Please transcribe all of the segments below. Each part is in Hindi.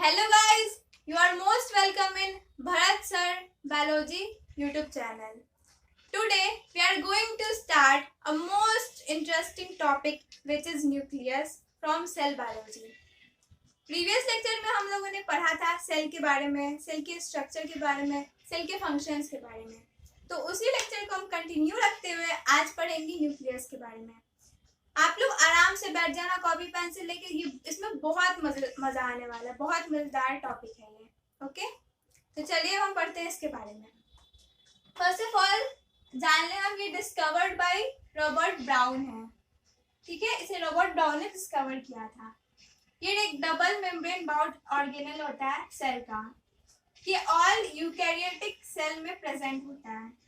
Hello guys, you are most welcome in Bharat Sir Biology YouTube channel. Today we are going to start a most interesting topic which is nucleus from cell biology. Previous lecture में हम लोगों ने पढ़ा था सेल के बारे में, सेल के स्ट्रक्चर के बारे में, सेल के फंक्शंस के बारे में। तो उसी लेक्चर को हम कंटिन्यू रखते हुए आज पढ़ेंगे न्यूक्लियस के बारे में। आप लोग आराम से बैठ जाना कॉपी पेंसिल लेके, ये इसमें बहुत मजा आने वाला है, बहुत मजेदार टॉपिक है ये। ओके, तो चलिए हम पढ़ते हैं इसके बारे में। फर्स्ट ऑफ ऑल जान लें हम, ये डिस्कवर्ड बाय रॉबर्ट ब्राउन है। ठीक है, इसे रॉबर्ट ब्राउन ने डिस्कवर किया था। ये एक डबल मेम्ब्रेन बाउंड ऑर्गेनेल होता है सेल का। ये ऑल यूकैरियोटिक सेल में प्रेजेंट होता है।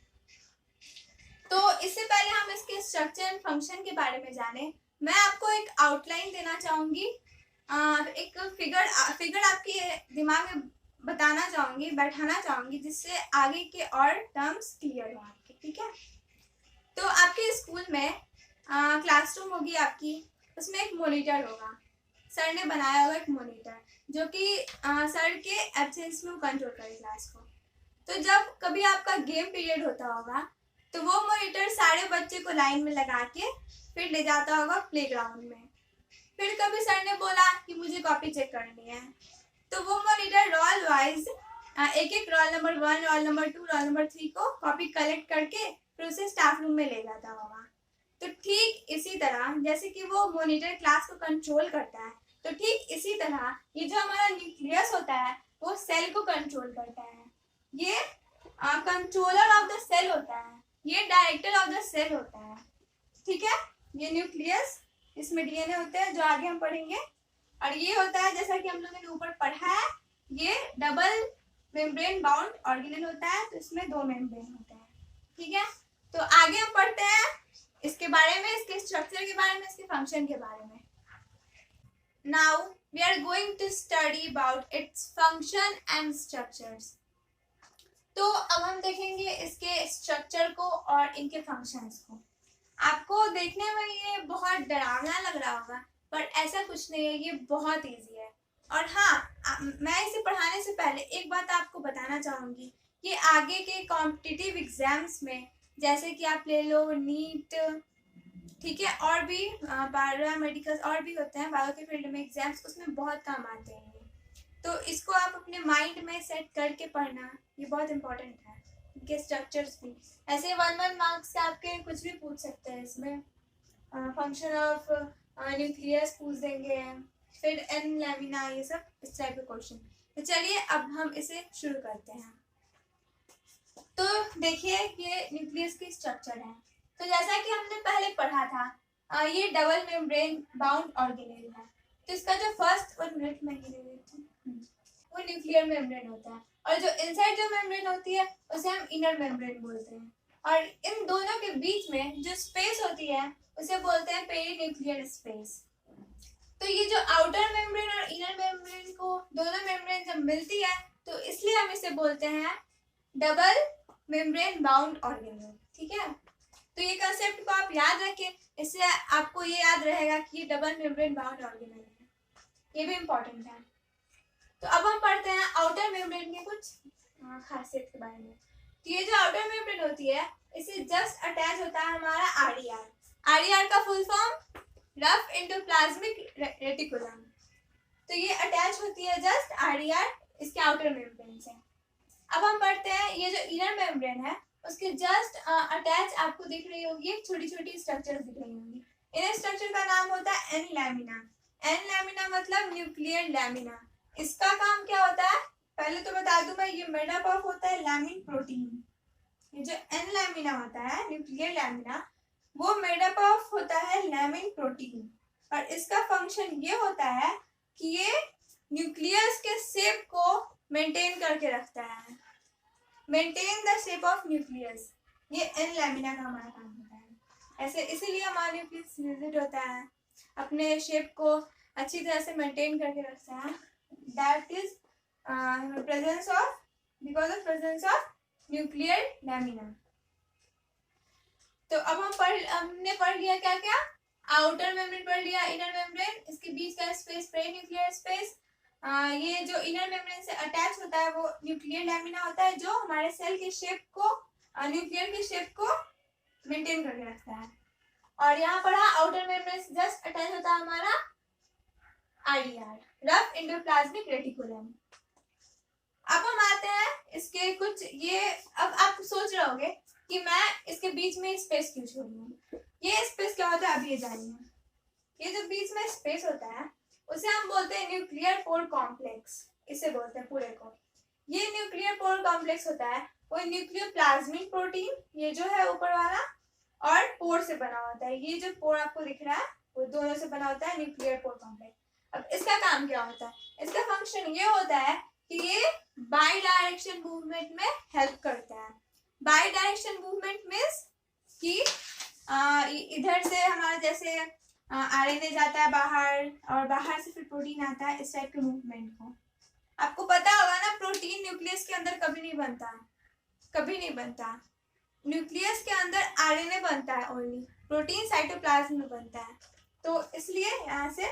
तो इससे पहले हम इसके स्ट्रक्चर एंड फंक्शन के बारे में जाने, मैं आपको एक आउटलाइन देना चाहूंगी, एक फिगर आपके दिमाग में बताना चाहूंगी, बैठाना चाहूंगी, जिससे आगे के और टर्म्स क्लियर हो आपके। ठीक है, तो आपके स्कूल में क्लासरूम होगी आपकी, उसमें एक मॉनिटर होगा। सर ने बनाया होगा एक मॉनिटर जो कि सर के एब्सेंस में कंट्रोल करे क्लास को। तो जब कभी आपका गेम पीरियड होता होगा तो वो मॉनिटर सारे बच्चे को लाइन में लगा के फिर ले जाता होगा प्लेग्राउंड में। फिर कभी सर ने बोला कि मुझे कॉपी चेक करनी है, तो वो मॉनिटर रोल वाइज एक एक roll number 1, roll number 2, roll number 3 को कॉपी कलेक्ट करके फिर उसे स्टाफ रूम में ले जाता होगा। तो ठीक इसी तरह जैसे कि वो मॉनिटर क्लास को कंट्रोल करता है, तो ठीक इसी तरह ये जो हमारा न्यूक्लियस होता है वो सेल को कंट्रोल करता है। ये कंट्रोलर ऑफ द सेल होता है, ये डायरेक्टर ऑफ द सेल होता है। ठीक है, ये न्यूक्लियस, इसमें डीएनए होते हैं जो आगे हम पढ़ेंगे, और ये होता है जैसा कि हम लोगों ने ऊपर पढ़ा है, ये डबल मेम्ब्रेन बाउंड ऑर्गेनेल होता है, तो इसमें 2 मेम्ब्रेन होते हैं। ठीक है, तो आगे हम पढ़ते हैं इसके बारे में, इसके स्ट्रक्चर के बारे में, इसके फंक्शन के बारे में। Now we are going to study about its function and structures. तो अब हम देखेंगे इसके स्ट्रक्चर को और इनके फंक्शंस को। आपको देखने में ये बहुत डरावना लग रहा होगा, पर ऐसा कुछ नहीं है, ये बहुत इजी है। और हाँ, मैं इसे पढ़ाने से पहले एक बात आपको बताना चाहूँगी कि आगे के कॉम्पिटिटिव एग्जाम्स में, जैसे कि आप ले लो नीट, ठीक है, और भी पैरामेडिकल और भी होते हैं बायो के फील्ड में एग्जाम्स, उसमें बहुत काम आते हैं। तो इसको आप अपने माइंड में सेट करके पढ़ना, ये बहुत इंपॉर्टेंट है। इनके स्ट्रक्चर्स भी ऐसे 1 मार्क्स से आपके कुछ भी पूछ सकते हैं। इसमें फंक्शन ऑफ न्यूक्लियस पूछ देंगे, फिर एन लैमिना, ये सब इस टाइप के क्वेश्चन। तो चलिए अब हम इसे शुरू करते हैं। तो देखिए ये न्यूक्लियस की स्ट्रक्चर है। तो जैसा कि हमने पहले पढ़ा था, ये डबल मेम्ब्रेन बाउंड ऑर्गेनेल है। तो इसका जो फर्स्ट 1 मिनट में ही वो न्यूक्लियर मेम्ब्रेन होता है, और जो इनसाइड जो मेम्ब्रेन होती है उसे हम इनर मेम्ब्रेन बोलते हैं। और इन दोनों के बीच में जो स्पेस होती है उसे बोलते हैं पेरीन्यूक्लियर स्पेस। तो ये जो आउटर मेम्ब्रेन और इनर मेम्ब्रेन को, दोनों मेम्ब्रेन जब मिलती है, तो इसलिए हम इसे बोलते हैं डबल मेम्ब्रेन बाउंड ऑर्गेनेल। ठीक है, तो ये कंसेप्ट को आप याद रखें, इससे आपको ये याद रहेगा कि ये डबल मेम्ब्रेन बाउंड ऑर्गेनेल है, ये भी इम्पोर्टेंट है। तो अब हम पढ़ते हैं आउटर मेम्ब्रेन के कुछ खासियत के बारे में। तो ये जो आउटर मेम्ब्रेन होती है, इससे जस्ट अटैच होता है हमारा आरडीआर। आरडीआर का full form rough endoplasmic reticulum. तो ये अटैच होती है जस्ट आरडीआर इसके आउटर मेम्ब्रेन से। अब हम पढ़ते हैं ये जो इनर मेम्ब्रेन है उसके जस्ट अटैच आपको दिख रही होगी एक छोटी छोटी स्ट्रक्चर दिख रही होंगी। इन स्ट्रक्चर का नाम होता है एन लैमिना। एन लैमिना मतलब न्यूक्लियर लैमिना। इसका काम क्या होता है पहले तो बता दूं मैं, ये मेडअप ऑफ होता है लैमिन प्रोटीन। ये जो एन लैमिना होता है न्यूक्लियर लैमिना, वो मेडअप ऑफ होता है लैमिन प्रोटीन, और इसका फंक्शन ये होता है कि ये न्यूक्लियस के शेप को मेंटेन करके रखता है, maintain the shape of nucleus. ये एन लैमिना का हमारा काम होता है। ऐसे इसीलिए हमारा न्यूक्लियस रिजिड होता है, अपने शेप को अच्छी तरह से मेंटेन करके रखता है। That is presence of, because of presence of nuclear lamina। तो अब हमने पढ़ लिया क्या क्या, आउटर मेम्ब्रेन पढ़ लिया, इनर मेम्ब्रेन, इसके बीच का स्पेस पेरीन्यूक्लियर स्पेस, ये जो इनर मेम्ब्रेन से अटैच होता है वो न्यूक्लियर लैमिना होता है, जो हमारे सेल के शेप को, न्यूक्लियर के शेप को मेंटेन करके रखता है। और यहाँ पढ़ा आउटर मेम्ब्रेन से जस्ट अटैच होता है हमारा आईडीआर, रफ एंडोप्लाज्मिक रेटिकुलम। अब हम आते हैं इसके कुछ, ये अब आप सोच रहे होंगे कि मैं इसके बीच में स्पेस क्यों छोड़ रही हूँ। ये स्पेस क्या होता है अब ये जानिए। ये जो बीच में स्पेस होता है उसे हम बोलते हैं न्यूक्लियर पोर कॉम्प्लेक्स, इसे बोलते हैं पूरे को। ये न्यूक्लियर पोर कॉम्प्लेक्स होता है वो न्यूक्लियोप्लाज्मिक प्रोटीन, ये जो है ऊपर वाला, और पोर से बना होता है। ये जो पोर आपको दिख रहा है वो दोनों से बना होता है न्यूक्लियर पोर कॉम्प्लेक्स। अब इसका काम क्या होता है? इसका फंक्शन ये होता है कि ये बाई डायरेक्शन मूवमेंट में हेल्प करता है। बाई डायरेक्शन मूवमेंट मीन्स कि इधर से हमारा जैसे आरएनए जाता है बाहर और बाहर से फिर प्रोटीन आता है, इस टाइप के मूवमेंट को आपको पता होगा ना। प्रोटीन न्यूक्लियस के अंदर कभी नहीं बनता, कभी नहीं बनता। न्यूक्लियस के अंदर आरएनए बनता है ओनली, प्रोटीन साइटोप्लाज्म में बनता है। तो इसलिए यहाँ से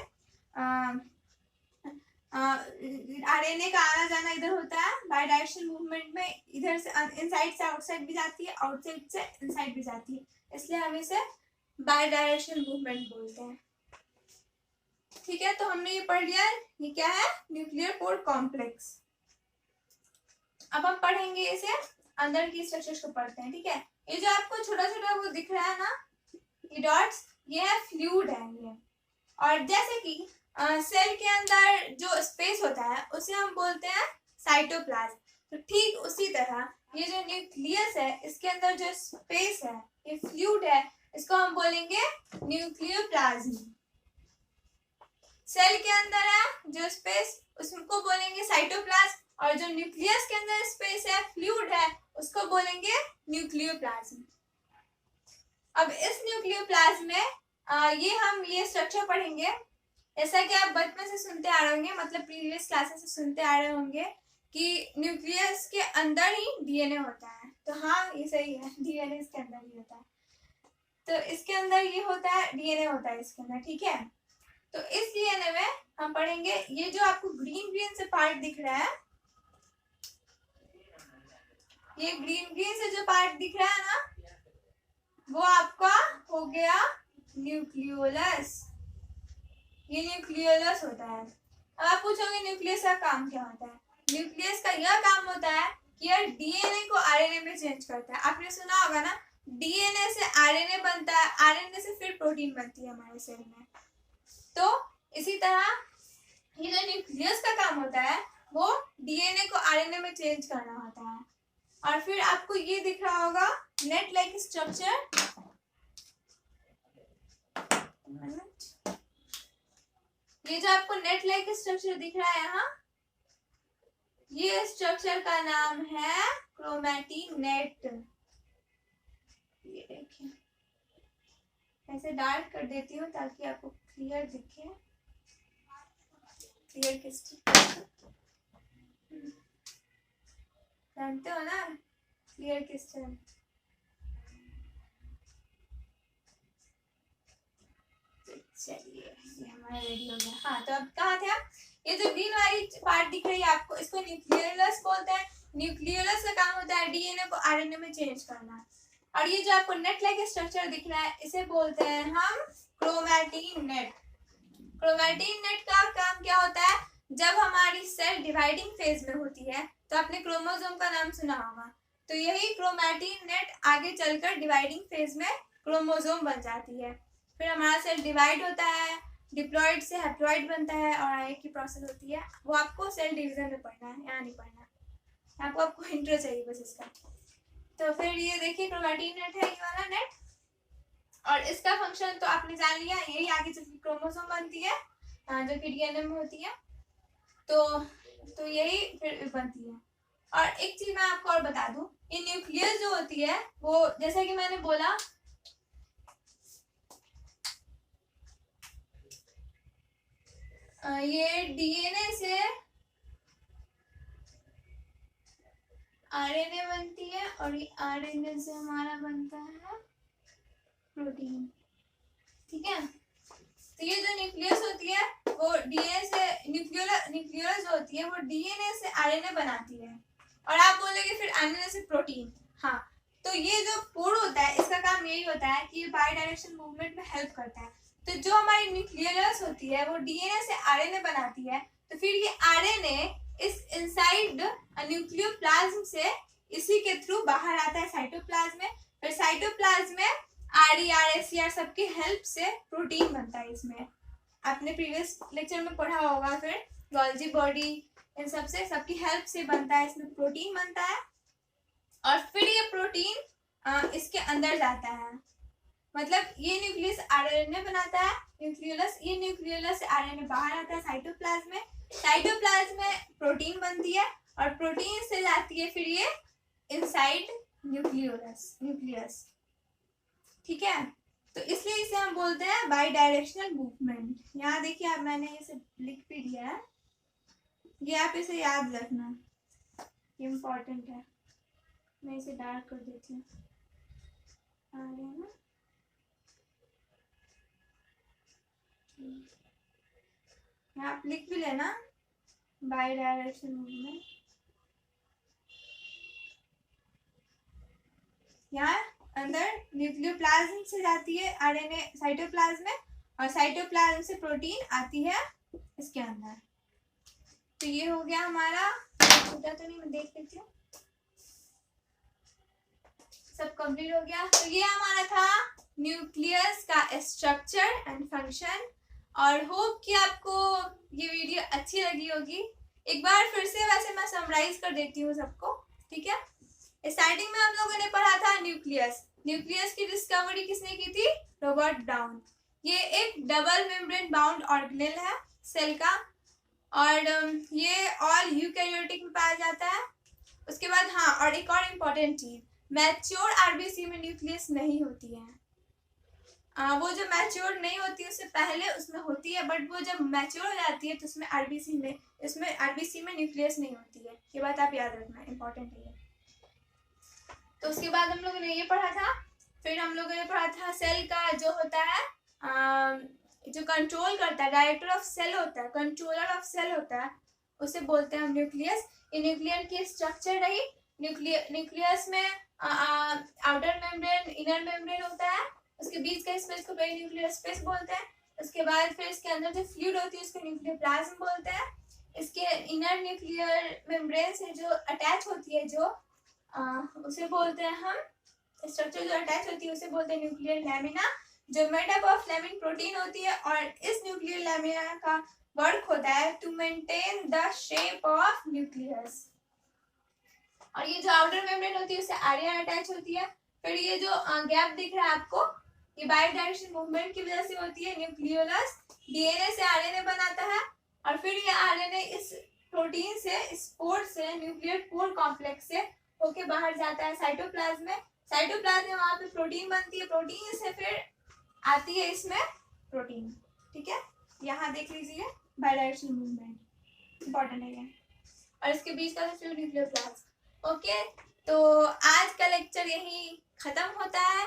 आरएनए का आना जाना इधर होता है बाई डायरेक्शन मूवमेंट में, इधर से इनसाइड से आउटसाइड भी जाती है, आउटसाइड से इनसाइड भी जाती है, इसलिए हम इसे बाई डायरेक्शन मूवमेंट बोलते हैं। ठीक है, तो हमने ये पढ़ लिया, ये क्या है? Nuclear pore complex. अब हम पढ़ेंगे इसे, अंदर की स्ट्रक्चर्स को पढ़ते हैं। ठीक है, ये जो आपको छोटा छोटा वो दिख रहा है ना, ये डॉट्स, ये है फ्लूइड है ये। और जैसे कि सेल के अंदर जो स्पेस होता है उसे हम बोलते हैं साइटोप्लाज्म, तो ठीक उसी तरह ये जो न्यूक्लियस है इसके अंदर जो स्पेस है, ये फ्लूइड है, इसको हम बोलेंगे न्यूक्लियोप्लाज्म। सेल के अंदर है जो स्पेस उसको बोलेंगे साइटोप्लाज्म, और जो न्यूक्लियस के अंदर स्पेस है, फ्लूइड है, उसको बोलेंगे न्यूक्लियोप्लाज्म। अब इस न्यूक्लियोप्लाज्म में ये स्ट्रक्चर पढ़ेंगे। जैसा कि आप बचपन से सुनते आ रहे होंगे, मतलब प्रीवियस क्लासेस से सुनते आ रहे होंगे कि न्यूक्लियस के अंदर ही डीएनए होता है। तो हाँ, ये सही है, डीएनए इसके अंदर ही होता है। तो इसके अंदर ये होता है, डीएनए होता है इसके अंदर। ठीक है, तो इस डीएनए में हम पढ़ेंगे, ये जो आपको ग्रीन ग्रीन से पार्ट दिख रहा है, ये ग्रीन ग्रीन से जो पार्ट दिख रहा है ना, वो आपका हो गया न्यूक्लियोलस। ये न्यूक्लियोलस होता है। अब आप पूछोगे न्यूक्लियस का काम क्या होता है? न्यूक्लियस का यह काम होता है कि यह डीएनए को आरएनए में चेंज करता है। आपने सुना होगा ना, डीएनए से आरएनए बनता है, आरएनए से फिर प्रोटीन बनती है हमारे सेल में। तो इसी तरह ये जो न्यूक्लियस का काम होता है वो डीएनए को आरएनए में चेंज करना होता है। और फिर आपको ये दिख रहा होगा नेट लाइक स्ट्रक्चर, ये जो आपको नेट लाइक स्ट्रक्चर दिख रहा है यहाँ, ये स्ट्रक्चर का नाम है क्रोमैटिन नेट। ये देखिए, ऐसे डार्क कर देती हूँ ताकि आपको क्लियर दिखे। क्लियर किस जानते हो ना, क्लियर क्रिस्टल। चलिए, ये हमारा रेडी हो गया। हाँ, तो अब कहाँ थे आप? ये जो ग्रीन वाली पार्ट दिख रही है आपको, इसको न्यूक्लियोलस बोलते हैं। न्यूक्लियोलस का काम होता है डीएनए को आरएनए में चेंज करना। और ये जो आपको नेट लाइक स्ट्रक्चर दिख रहा है, इसे बोलते हैं हम क्रोमैटिन नेट। क्रोमैटिन नेट का काम क्या होता है? जब हमारी सेल डिवाइडिंग फेज में होती है, तो आपने क्रोमोसोम का नाम सुना होगा, तो यही क्रोमैटिन नेट आगे चलकर डिवाइडिंग फेज में क्रोमोसोम बन जाती है। फिर हमारा सेल डिवाइड होता है, डिप्लॉइड से हैप्लॉइड बनता है, और आगे की प्रोसेस होती है। वो आपको सेल डिवीजन में पढ़ना है, यहाँ नहीं पढ़ना, आपको इंट्रो चाहिए बस इसका। तो फिर ये देखिए क्रोमैटिन नेट है, ये वाला नेट, और इसका फंक्शन तो आपने जान लिया, यही आगे चल के क्रोमोसोम बनती है जो कि डीएनए में होती है। तो यही फिर बनती है। और एक चीज मैं आपको और बता दूं, ये न्यूक्लियस जो होती है वो, जैसा कि मैंने बोला, ये डीएनए से आरएनए बनती है, और ये आरएनए से हमारा बनता है प्रोटीन। ठीक है, तो ये जो न्यूक्लियस होती है वो वो डीएनए से न्यूक्लियोलस जो होती है वो डीएनए से आरएनए बनाती है। और आप बोलेंगे फिर आरएनए से प्रोटीन। हाँ, तो ये जो पोर होता है इसका काम यही होता है कि ये बाई डायरेक्शन मूवमेंट में हेल्प करता है। तो जो हमारी न्यूक्लियोलस होती है वो डीएनए से आरएनए बनाती है, तो फिर ये आरएनए इस इनसाइड न्यूक्लियोप्लाज्म से इसी के थ्रू बाहर आता है साइटोप्लाज्म में। फिर साइटोप्लाज्म में आरईआरएसईआर सबकी हेल्प से प्रोटीन बनता है। इसमें आपने प्रीवियस लेक्चर में पढ़ा होगा, फिर गोल्जी बॉडी इन सबकी हेल्प से बनता है, इसमें प्रोटीन बनता है। और फिर ये प्रोटीन इसके अंदर जाता है, मतलब ये न्यूक्लियस आरएनए बनाता है, न्यूक्लियोलस, ये न्यूक्लियोलस से आरएनए बाहर आता है साइटोप्लाज्म में। साइटोप्लाज्म में प्रोटीन बनती है और प्रोटीन से जाती है फिर ये इनसाइड न्यूक्लियस। ठीक है, तो इसलिए इसे हम बोलते हैं बाई डायरेक्शनल मूवमेंट। यहाँ देखिए, आप मैंने इसे लिख भी दिया है, ये आप इसे याद रखना, ये इम्पोर्टेंट है। मैं इसे डार्क कर देती हूँ, आ गया ना। आप लिख भी लेना बाई डायरेक्शन मूवमेंट। यहाँ अंदर न्यूक्लियोप्लाज्म से जाती है आरएनए साइटोप्लाज्म में, और साइटोप्लाज्म से प्रोटीन आती है इसके अंदर। तो ये हो गया हमारा, छोटा तो नहीं, मैं देख लेती हूँ, सब कंप्लीट हो गया। तो ये हमारा था न्यूक्लियस का स्ट्रक्चर एंड फंक्शन। और होप कि आपको ये वीडियो अच्छी लगी होगी। एक बार फिर से वैसे मैं समराइज कर देती हूँ सबको, ठीक है। स्टार्टिंग में हम लोगों ने पढ़ा था न्यूक्लियस की डिस्कवरी किसने की थी? Robert brown. ये एक डबल मेम्ब्रेन बाउंड ऑर्गेनेल है सेल का, और ये ऑल यूकैरियोटिक में पाया जाता है। उसके बाद हाँ, और एक और इम्पोर्टेंट चीज, मैच्योर आरबीसी में न्यूक्लियस नहीं होती है। वो जो मैच्योर नहीं होती उससे पहले उसमें होती है, बट वो जब मैच्योर हो जाती है तो उसमें आरबीसी में न्यूक्लियस नहीं होती है। ये बात आप याद रखना, इम्पोर्टेंट है। तो उसके बाद हम लोगों ने ये पढ़ा था, फिर हम लोगों ने पढ़ा था सेल का जो होता है जो कंट्रोल करता है, डायरेक्टर ऑफ सेल होता है, कंट्रोलर ऑफ सेल होता है, उसे बोलते हैं हम न्यूक्लियस। ये न्यूक्लियर की स्ट्रक्चर रही। न्यूक्लियस में आउटर मेम्ब्रेन, इनर मेम्ब्रेन होता है, उसके बीच का स्पेस को पेरीन्यूक्लियर स्पेस बोलते हैं। उसके बाद फिर इसके अंदर जो फ्लूइड होती है उसको न्यूक्लियोप्लाज्म बोलते हैं। इसके इनर न्यूक्लियर मेम्ब्रेन से जो अटैच होती है, जो उसे बोलते हैं हम, स्ट्रक्चर जो अटैच होती है उसे बोलते हैं न्यूक्लियर लैमिना, जो made up of lamin protein होती है। और इस न्यूक्लियर लैमिना का वर्क होता है to maintain the shape of nucleus. और ये जो आउटर मेम्ब्रेन होती है उससे आरएनए अटैच होती है। फिर ये जो गैप दिख रहा है आपको, ये बाई डायरेक्शन मूवमेंट की वजह से होती है। न्यूक्लियोलस डीएनए से आरएनए बनाता है, और फिर ये आरएनए इस प्रोटीन से, स्पोर से, न्यूक्लियर पोर कॉम्प्लेक्स से होके बाहर जाता है साइटोप्लाज्म में। साइटोप्लाज्म में वहां पे प्रोटीन बनती है, प्रोटीन से फिर आती है इसमें प्रोटीन। ठीक है, यहाँ देख लीजिए बाई डायरेक्शन मूवमेंट इंपॉर्टेंट है ये, और इसके बीच का फिर न्यूक्लियोप्लाज्म। ओके, तो आज का लेक्चर यही खत्म होता है।